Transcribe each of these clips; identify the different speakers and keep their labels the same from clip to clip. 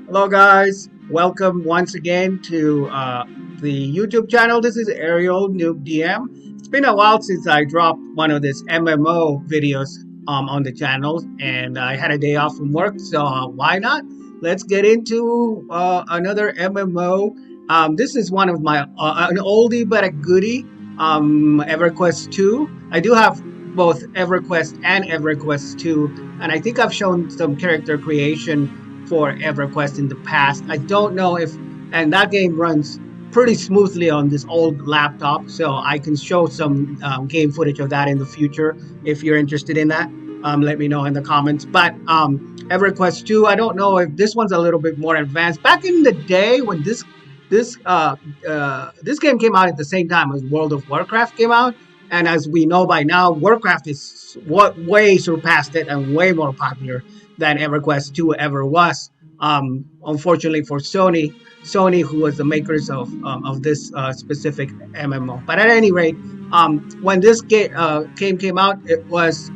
Speaker 1: Hello, guys. Welcome once again to the YouTube channel. This is Ariel Noob DM. It's been a while since I dropped one of these MMO videos on the channel, and I had a day off from work, so why not? Let's get into another MMO. This is one of my an oldie but a goodie. EverQuest II. I do have both EverQuest and EverQuest II, and I think I've shown some character creation for EverQuest in the past. I don't know if, and that game runs pretty smoothly on this old laptop, so I can show some game footage of that in the future. If you're interested in that, let me know in the comments. But EverQuest 2, I don't know if this one's a little bit more advanced. Back in the day when this game came out at the same time as World of Warcraft came out, and as we know by now, Warcraft is way surpassed it and way more popular than EverQuest 2 ever was. Unfortunately for Sony, who was the makers of this specific MMO. But at any rate, when this game came out, it was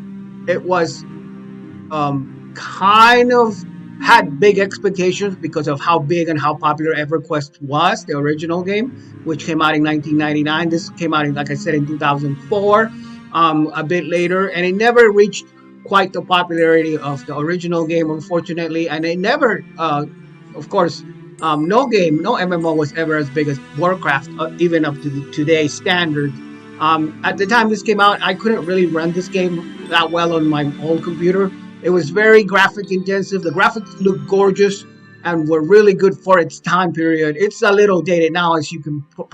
Speaker 1: kind of had big expectations because of how big and how popular EverQuest was, the original game, which came out in 1999. This came out, like I said, in 2004, a bit later, and it never reached quite the popularity of the original game, unfortunately, and it never, of course, no MMO was ever as big as Warcraft, even up to today's standard. At the time this came out, I couldn't really run this game that well on my old computer. It was very graphic intensive. The graphics looked gorgeous and were really good for its time period. It's a little dated now, as you can would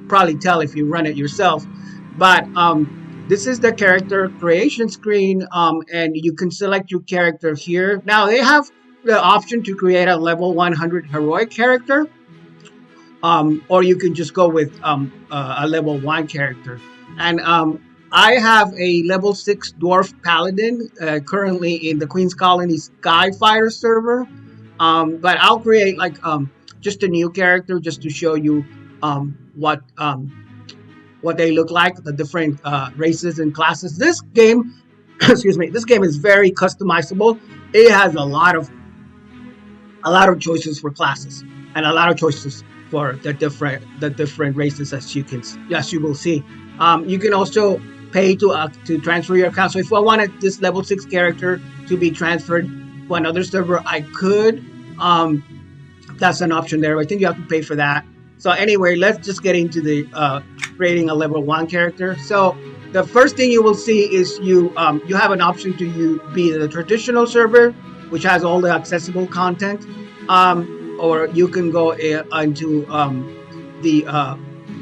Speaker 1: probably tell if you run it yourself, but this is the character creation screen, and you can select your character here. Now they have the option to create a level 100 heroic character, or you can just go with a level 1 character. And I have a level 6 dwarf paladin currently in the Queen's Colony Skyfighter server, but I'll create like just a new character just to show you what they look like, the different races and classes. This game, excuse me, this game is very customizable. It has a lot of choices for classes and a lot of choices for the different races, as you will see. You can also pay to transfer your account. So if I wanted this level 6 character to be transferred to another server, I could. That's an option there. I think you have to pay for that. So anyway, let's just get into the creating a level 1 character. So the first thing you will see is you have an option to be the traditional server, which has all the accessible content, or you can go into the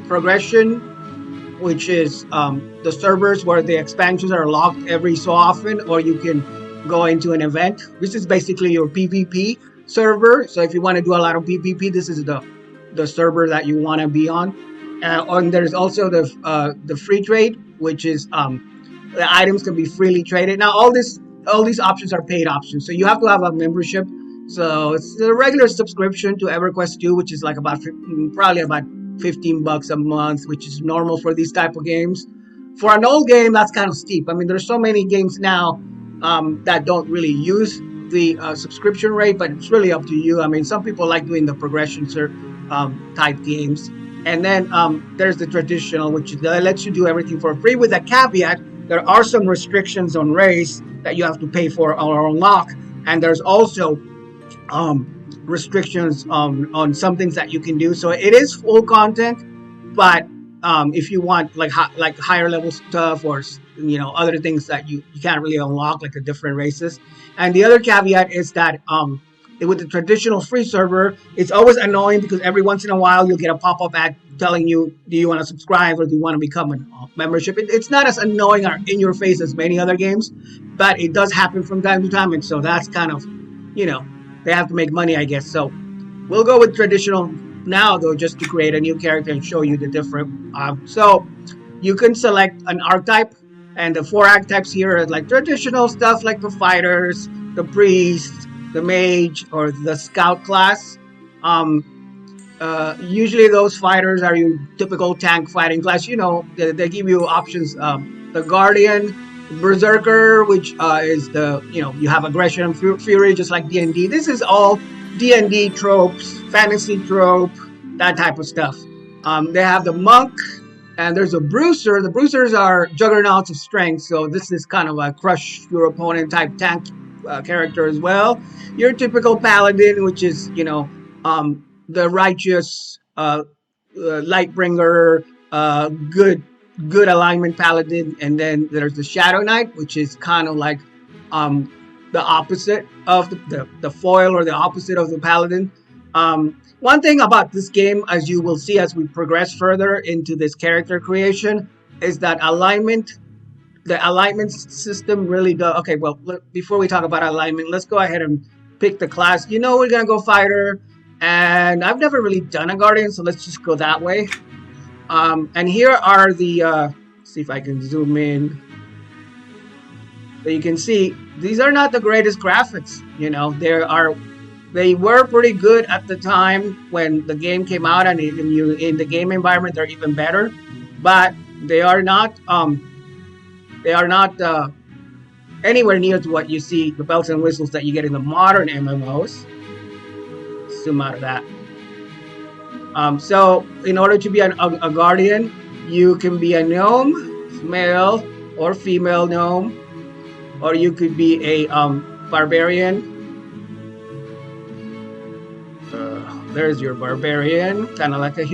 Speaker 1: progression, which is the servers where the expansions are locked every so often, or you can go into an event. This is basically your PvP server. So if you want to do a lot of PvP, this is the server that you want to be on. And there's also the free trade, which is the items can be freely traded. Now all these options are paid options, so you have to have a membership. So it's a regular subscription to EverQuest 2, which is like probably about $15 a month, which is normal for these type of games. For an old game, that's kind of steep. I mean, there's so many games now that don't really use the subscription rate, but it's really up to you. I mean, some people like doing the progression type games. And then there's the traditional, which lets you do everything for free, with a caveat. There are some restrictions on race that you have to pay for or unlock, and there's also restrictions on some things that you can do. So it is full content, but if you want like higher level stuff, or other things that you can't really unlock, like the different races. And the other caveat is that with the traditional free server, it's always annoying because every once in a while you'll get a pop-up ad telling you, do you want to subscribe or do you want to become a membership? It's not as annoying or in your face as many other games, but it does happen from time to time, and so that's kind of, they have to make money, I guess. So we'll go with traditional now, though, just to create a new character and show you the different. So you can select an archetype, and the 4 archetypes here are like traditional stuff, like the fighters, the priests, the mage, or the scout class. Usually those fighters are your typical tank fighting class. They give you options. The guardian, Berserker, which is you have aggression and fury, just like D&D. This is all D&D tropes, fantasy trope, that type of stuff. They have the monk, and there's a bruiser. The bruisers are juggernauts of strength, so this is kind of a crush your opponent type tank character as well. Your typical paladin, which is, you know, the righteous lightbringer, good alignment paladin, and then there's the shadow knight, which is kind of like the opposite of the foil, or the opposite of the paladin. One thing about this game, as you will see as we progress further into this character creation, is that the alignment system really does. Okay, well, before we talk about alignment, let's go ahead and pick the class. You know, we're gonna go fighter, and I've never really done a guardian, so let's just go that way. And here are the, see if I can zoom in. So you can see these are not the greatest graphics. You know, they were pretty good at the time when the game came out, and in the game environment they're even better. But they are not anywhere near to what you see, the bells and whistles that you get in the modern MMOs. Zoom out of that. So in order to be a guardian, you can be a gnome, male or female gnome, or you could be a barbarian. There's your barbarian, kind of like a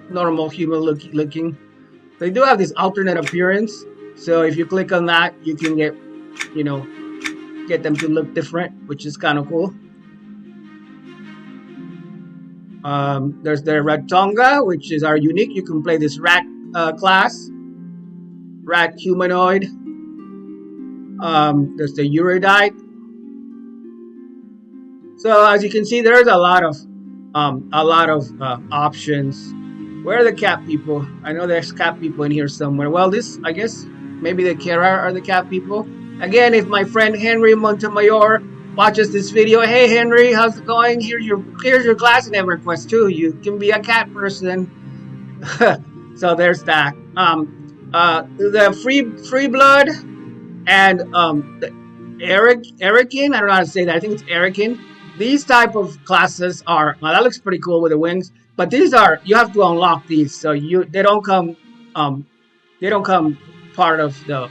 Speaker 1: normal human looking. They do have this alternate appearance, so if you click on that, you can get them to look different, which is kind of cool. There's the Red Tonga, which is our unique. You can play this rat class, rat humanoid. There's the Eurydite. So as you can see, there's a lot of options. Where are the cat people? I know there's cat people in here somewhere. Well, I guess maybe the Kera are the cat people. Again, if my friend Henry Montemayor watches this video, hey Henry, how's it going? Here's your class in EverQuest II. You can be a cat person. So there's that. The free blood and the Erican. I don't know how to say that. I think it's Erican. These type of classes are, well, that looks pretty cool with the wings, but these are, you have to unlock these, so they don't come part of the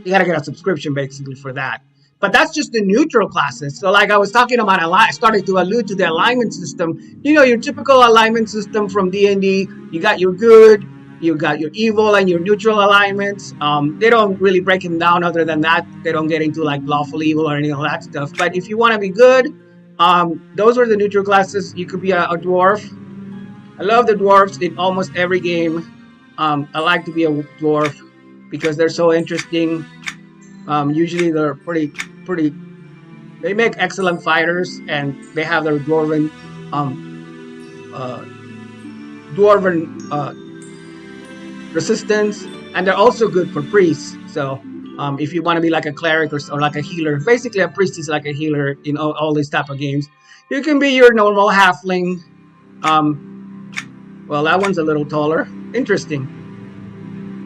Speaker 1: you gotta get a subscription basically for that. But that's just the neutral classes. So like I was talking about, I started to allude to the alignment system. You know, your typical alignment system from D&D. You got your good, you got your evil, and your neutral alignments. They don't really break them down other than that. They don't get into like lawful evil or any of that stuff. But if you want to be good, those are the neutral classes. You could be a dwarf. I love the dwarves in almost every game. I like to be a dwarf because they're so interesting. Usually they're pretty. They make excellent fighters, and they have their dwarven resistance, and they're also good for priests. So if you want to be like a cleric or like a healer, basically a priest is like a healer in all these type of games. You can be your normal halfling. Well, that one's a little taller. Interesting.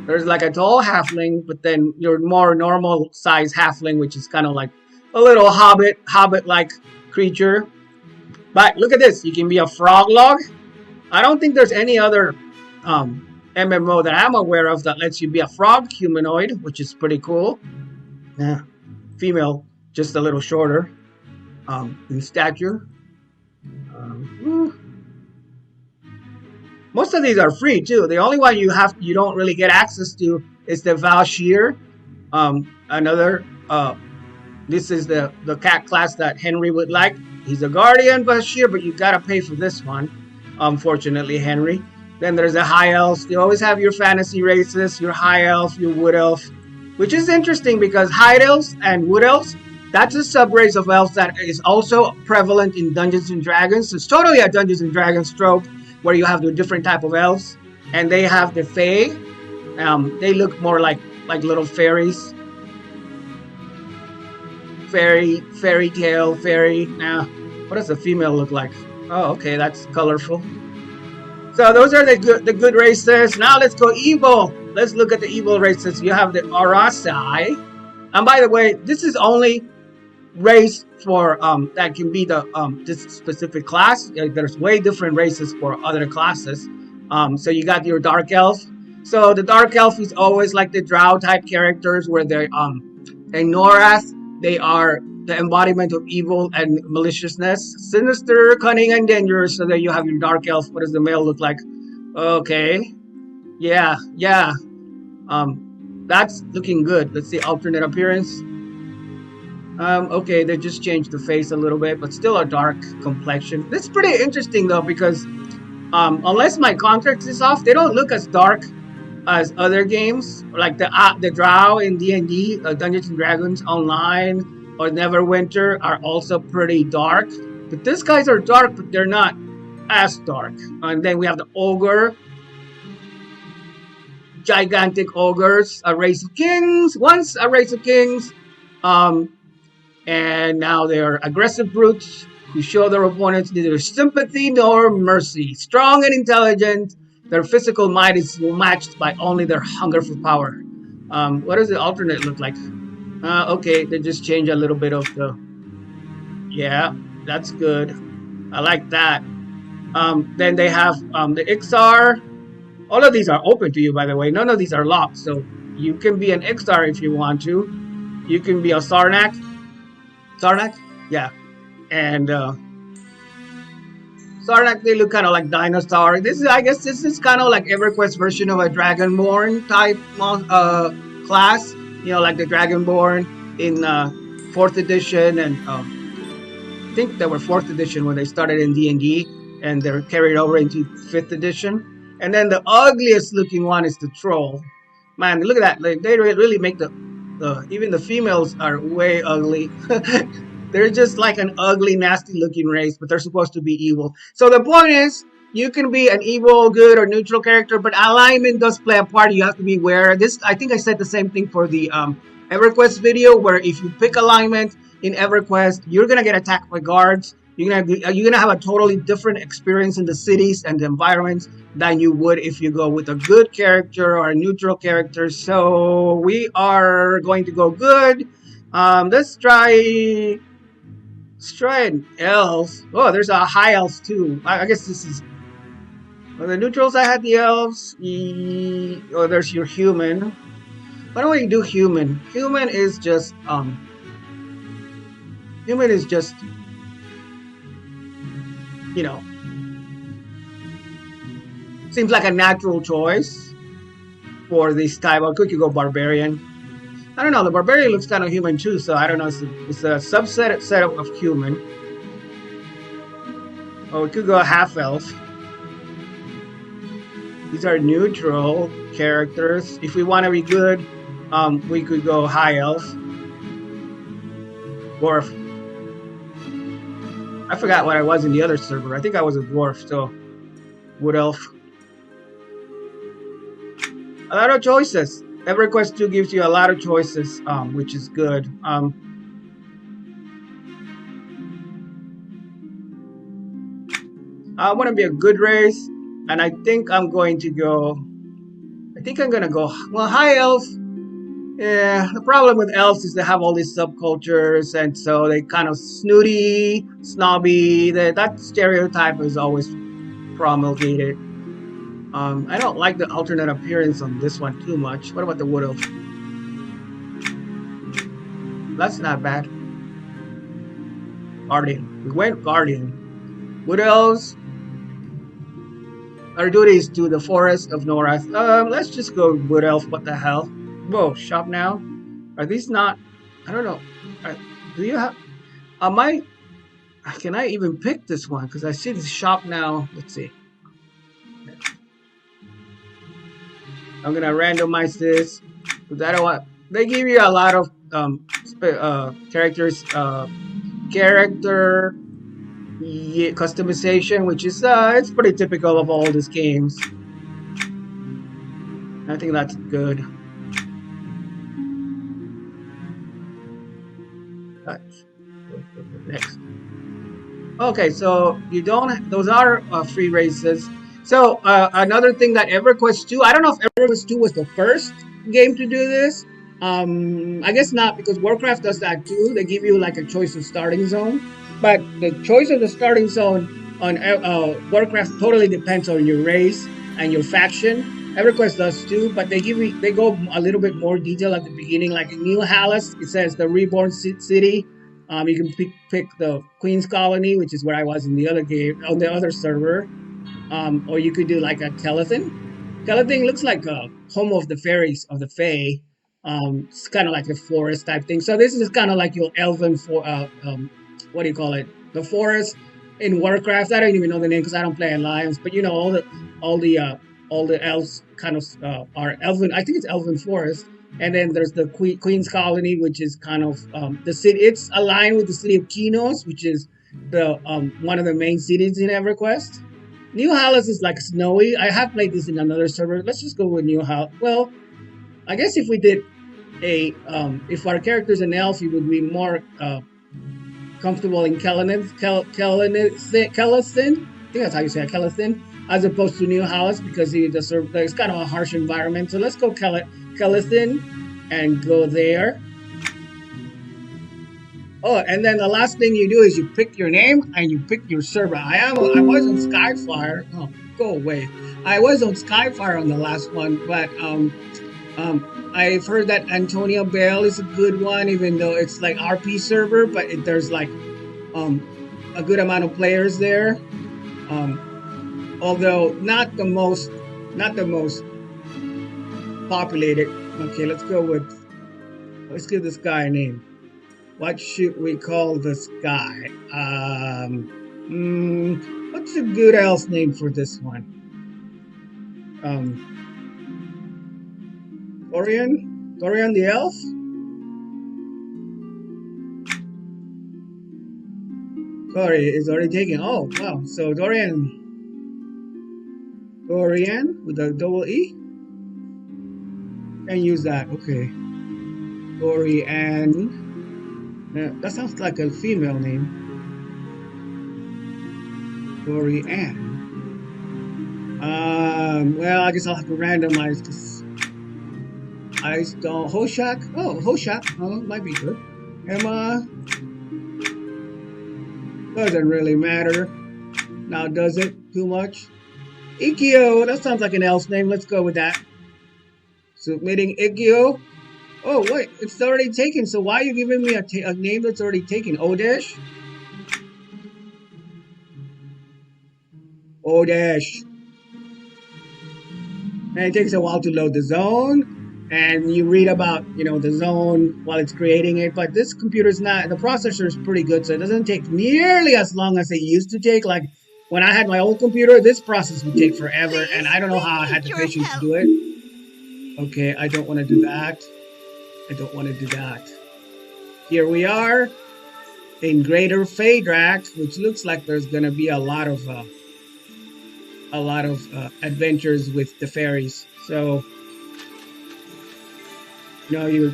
Speaker 1: There's like a tall halfling, but then your more normal size halfling, which is kind of like a little hobbit-like creature. But look at this. You can be a frog log. I don't think there's any other MMO that I'm aware of that lets you be a frog humanoid, which is pretty cool. Yeah. Female, just a little shorter in stature. Most of these are free too. The only one you don't really get access to is the Valshir. This is the cat class that Henry would like. He's a guardian Valshir, but you gotta pay for this one. Unfortunately, Henry. Then there's the high elves. You always have your fantasy races, your high elf, your wood elf, which is interesting because high elves and wood elves, that's a subrace of elves that is also prevalent in Dungeons and Dragons. It's totally a Dungeons and Dragons trope where you have the different type of elves, and they have the fae. They look more like little fairies. Fairy tale, fairy. Now, what does the female look like? Oh, okay, that's colorful. So those are the good races. Now let's go evil. Let's look at the evil races. You have the Arasai. And by the way, this is only race for that can be the this specific class. There's way different races for other classes. So you got your dark elf. So the dark elf is always like the drow type characters where they're in Norath, they are the embodiment of evil and maliciousness, sinister, cunning, and dangerous. So then you have your dark elf. What does the male look like? Okay, yeah. That's looking good. Let's see, alternate appearance. Okay, they just changed the face a little bit, but still a dark complexion. That's pretty interesting though, because unless my context is off, they don't look as dark as other games, like the Drow in D&D, Dungeons and Dragons Online or Neverwinter are also pretty dark. But these guys are dark, but they're not as dark. And then we have the ogre, gigantic ogres, a race of kings. Once a race of kings, and now they're aggressive brutes who show their opponents neither sympathy nor mercy. Strong and intelligent, their physical might is matched by only their hunger for power. What does the alternate look like? Okay, they just change a little bit of the... Yeah, that's good. I like that. Then they have the Ixar. All of these are open to you, by the way. None of these are locked, so you can be an Ixar if you want to. You can be a Sarnak. Sarnak? Yeah. And Sarnak, they look kind of like dinosaur. I guess this is kind of like EverQuest version of a Dragonborn type class. You know, like the Dragonborn in 4th edition, and I think they were 4th edition when they started in D&D, and they're carried over into 5th edition. And then the ugliest looking one is the troll. Man, look at that! Like, they really make even the females are way ugly. They're just like an ugly, nasty looking race, but they're supposed to be evil. So the point is, you can be an evil, good, or neutral character, but alignment does play a part. You have to be aware. This, I think I said the same thing for the EverQuest video, where if you pick alignment in EverQuest, you're gonna get attacked by guards. You're gonna have a totally different experience in the cities and the environments than you would if you go with a good character or a neutral character. So we are going to go good. Let's try an elf. Oh, there's a high elf too. I guess this is... Well, the neutrals, I had the elves. Oh, there's your human. Why don't we do human? Human is just you know, seems like a natural choice for this type. Or could you go barbarian? I don't know. The barbarian looks kind of human too, so I don't know. It's a subset of human. Or we could go half elf. These are neutral characters. If we want to be good, we could go high elf. Dwarf. I forgot what I was in the other server. I think I was a dwarf, so wood elf. A lot of choices. EverQuest II gives you a lot of choices, which is good. I want to be a good race, and I think I'm going to go... well, high elf. Yeah, the problem with elves is they have all these subcultures, and so they kind of snooty, snobby. That stereotype is always promulgated. I don't like the alternate appearance on this one too much. What about the wood elf? That's not bad. Guardian. We went Guardian. Wood elves. Our duty is to the forest of Norath. Let's just go wood elf. What the hell? Whoa, shop now? Are these not... I don't know. Do you have... Can I even pick this one? Because I see the shop now. Let's see. I'm going to randomize this. Because I don't want... They give you a lot of characters. Character customization, which is... it's pretty typical of all these games. I think that's good. Next. Okay, so you don't... Those are free races. So another thing that EverQuest II... I don't know if EverQuest II was the first game to do this. I guess not, because Warcraft does that too. They give you like a choice of starting zone, but the choice of the starting zone on Warcraft totally depends on your race and your faction. EverQuest does too, but they go a little bit more detail at the beginning. Like in New Halas, it says the reborn city. You can pick the Queen's Colony, which is where I was in the other game on the other server. Or you could do like a Kelethin. Kelethin looks like a home of the fairies of the Fae. It's kind of like a forest type thing. So this is kind of like your elven what do you call it? The forest in Warcraft. I don't even know the name because I don't play Alliance. But you know all the uh, all the elves kind of are elven. I think it's elven forest. And then there's the Queen's Colony, which is kind of the city. It's aligned with the city of Kinos, which is the one of the main cities in EverQuest. New Halas is like snowy. I have played this in another server. Let's just go with New Halas. Well, I guess if we did if our character's an elf, he would be more comfortable in Kelethin. I think that's how you say it, Kelethin, as opposed to New Halas because it's kind of a harsh environment. So let's go Kelethin and go there. Oh, and then the last thing you do is you pick your name and you pick your server. I was on Skyfire. Oh, go away. I was on Skyfire on the last one, but I've heard that Antonio Bale is a good one, even though it's like RP server, but there's like a good amount of players there. Although not the most populated. Okay, let's give this guy a name. What should we call this guy? What's a good elf name for this one? Dorian the elf? Sorry, it's already taken. Oh, wow. So Dorian with a double E? Can use that. Okay. Dorian. Yeah, that sounds like a female name. Dorian. Well, I guess I'll have to randomize because I don't. Hoshak? Oh, Hoshak. Oh, might be good. Emma. Doesn't really matter. Now, does it too much? Ikio. That sounds like an elf name. Let's go with that. Submitting Ikio. Oh, wait. It's already taken. So why are you giving me a name that's already taken? Odesh? Odesh. And it takes a while to load the zone. And you read about, the zone while it's creating it. But this computer's not, the processor is pretty good. So it doesn't take nearly as long as it used to take. Like when I had my old computer, this process would take forever. And I don't know how I had the patience to do it. Okay, I don't want to do that. Here we are in Greater Phaedrak, which looks like there's going to be a lot of adventures with the fairies. So, your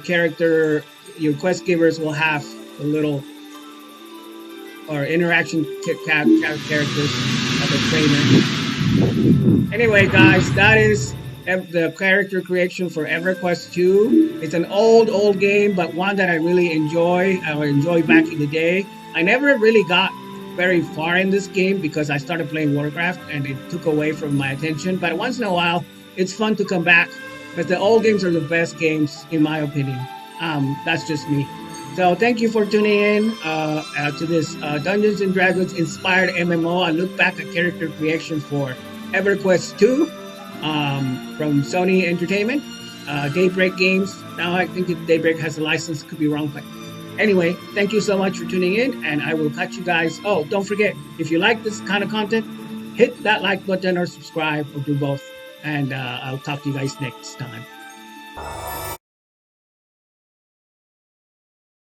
Speaker 1: quest givers will have a little or interaction characters of a trainer. Anyway, guys, that is the character creation for EverQuest II. It's an old game, but one that I really enjoy. I enjoyed back in the day. I never really got very far in this game because I started playing Warcraft and it took away from my attention. But once in a while, it's fun to come back. But the old games are the best games, in my opinion. That's just me. So thank you for tuning in to this Dungeons & Dragons inspired MMO. I look back at character creation for EverQuest II from Sony Entertainment. Daybreak Games. Now I think Daybreak has a license. Could be wrong. But anyway, thank you so much for tuning in. And I will catch you guys. Oh, don't forget, if you like this kind of content, hit that like button or subscribe or do both. And I'll talk to you guys next time.